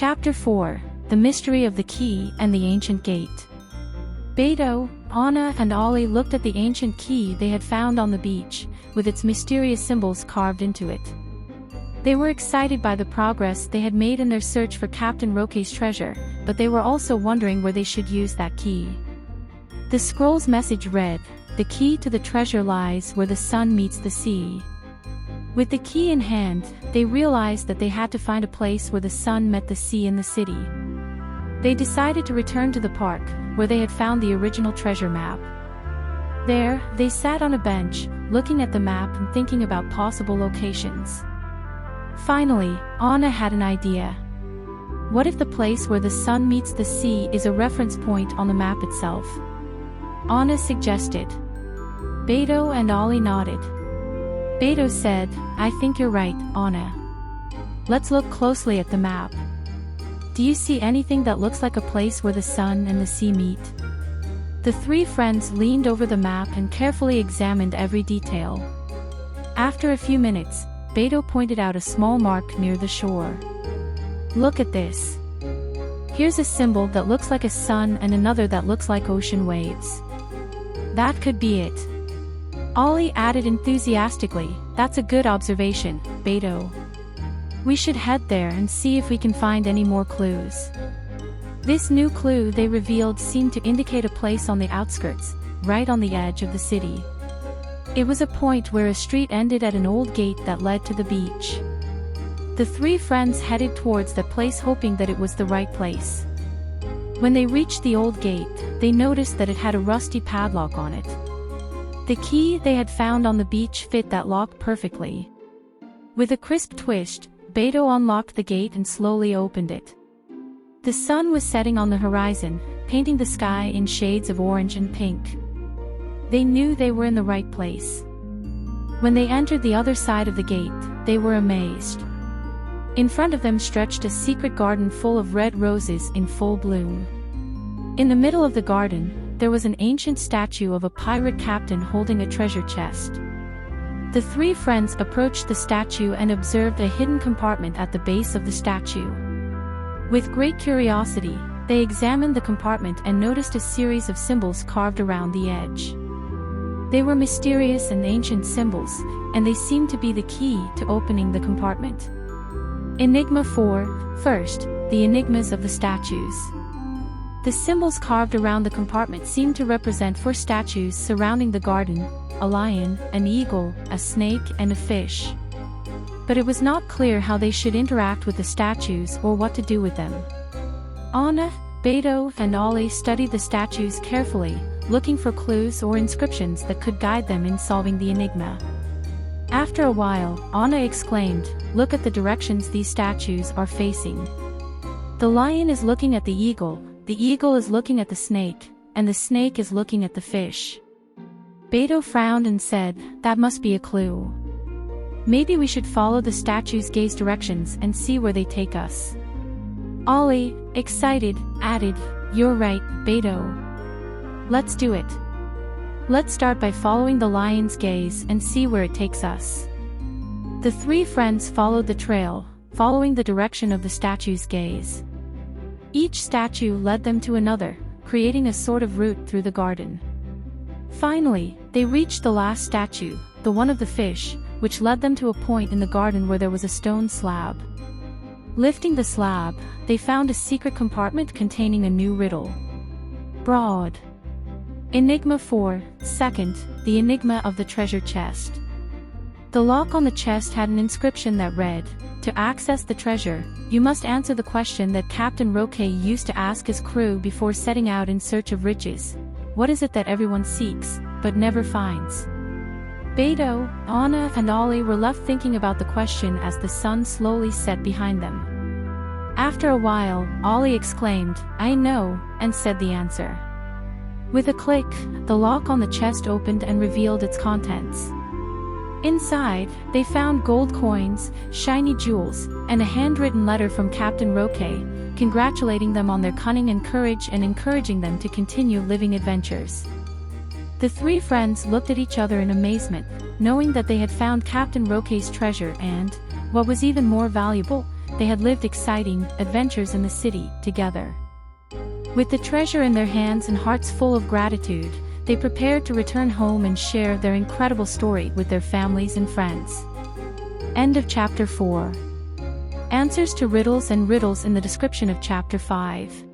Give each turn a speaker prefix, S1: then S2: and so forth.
S1: Chapter 4: The Mystery of the Key and the Ancient Gate. Beto, Anna and Ollie looked at the ancient key they had found on the beach, with its mysterious symbols carved into it. They were excited by the progress they had made in their search for Captain Roque's treasure, but they were also wondering where they should use that key. The scroll's message read, "The key to the treasure lies where the sun meets the sea." With the key in hand, they realized that they had to find a place where the sun met the sea in the city. They decided to return to the park, where they had found the original treasure map. There, they sat on a bench, looking at the map and thinking about possible locations. Finally, Anna had an idea. What if the place where the sun meets the sea is a reference point on the map itself? Anna suggested. Beto and Ollie nodded. Beto said, "I think you're right, Anna. Let's look closely at the map. Do you see anything that looks like a place where the sun and the sea meet?" The three friends leaned over the map and carefully examined every detail. After a few minutes, Beto pointed out a small mark near the shore. "Look at this. Here's a symbol that looks like a sun and another that looks like ocean waves. That could be it." Ollie added enthusiastically, "That's a good observation, Beto. We should head there and see if we can find any more clues." This new clue they revealed seemed to indicate a place on the outskirts, right on the edge of the city. It was a point where a street ended at an old gate that led to the beach. The three friends headed towards that place hoping that it was the right place. When they reached the old gate, they noticed that it had a rusty padlock on it. The key they had found on the beach fit that lock perfectly. With a crisp twist, Beto unlocked the gate and slowly opened it. The sun was setting on the horizon, painting the sky in shades of orange and pink. They knew they were in the right place. When they entered the other side of the gate, they were amazed. In front of them stretched a secret garden full of red roses in full bloom. In the middle of the garden, there was an ancient statue of a pirate captain holding a treasure chest. The three friends approached the statue and observed a hidden compartment at the base of the statue. With great curiosity, they examined the compartment and noticed a series of symbols carved around the edge. They were mysterious and ancient symbols, and they seemed to be the key to opening the compartment. Enigma 4. First, the enigmas of the statues. The symbols carved around the compartment seemed to represent four statues surrounding the garden: a lion, an eagle, a snake, and a fish. But it was not clear how they should interact with the statues or what to do with them. Anna, Beto, and Ollie studied the statues carefully, looking for clues or inscriptions that could guide them in solving the enigma. After a while, Anna exclaimed, "Look at the directions these statues are facing. The lion is looking at the eagle is looking at the snake, and the snake is looking at the fish." Beto frowned and said, "That must be a clue. Maybe we should follow the statue's gaze directions and see where they take us." Ollie, excited, added, "You're right, Beto. Let's do it. Let's start by following the lion's gaze and see where it takes us." The three friends followed the trail, following the direction of the statue's gaze. Each statue led them to another, creating a sort of route through the garden. Finally, they reached the last statue, the one of the fish, which led them to a point in the garden where there was a stone slab. Lifting the slab, they found a secret compartment containing a new riddle. Broad. Enigma 4. Second, the enigma of the treasure chest. The lock on the chest had an inscription that read, "To access the treasure, you must answer the question that Captain Roque used to ask his crew before setting out in search of riches. What is it that everyone seeks, but never finds?" Beto, Anna, and Ollie were left thinking about the question as the sun slowly set behind them. After a while, Ollie exclaimed, "I know," and said the answer. With a click, the lock on the chest opened and revealed its contents. Inside, they found gold coins, shiny jewels, and a handwritten letter from Captain Roque, congratulating them on their cunning and courage and encouraging them to continue living adventures. The three friends looked at each other in amazement, knowing that they had found Captain Roque's treasure and, what was even more valuable, they had lived exciting adventures in the city together. With the treasure in their hands and hearts full of gratitude, they prepared to return home and share their incredible story with their families and friends. End of Chapter 4. Answers to riddles and riddles in the description of Chapter 5.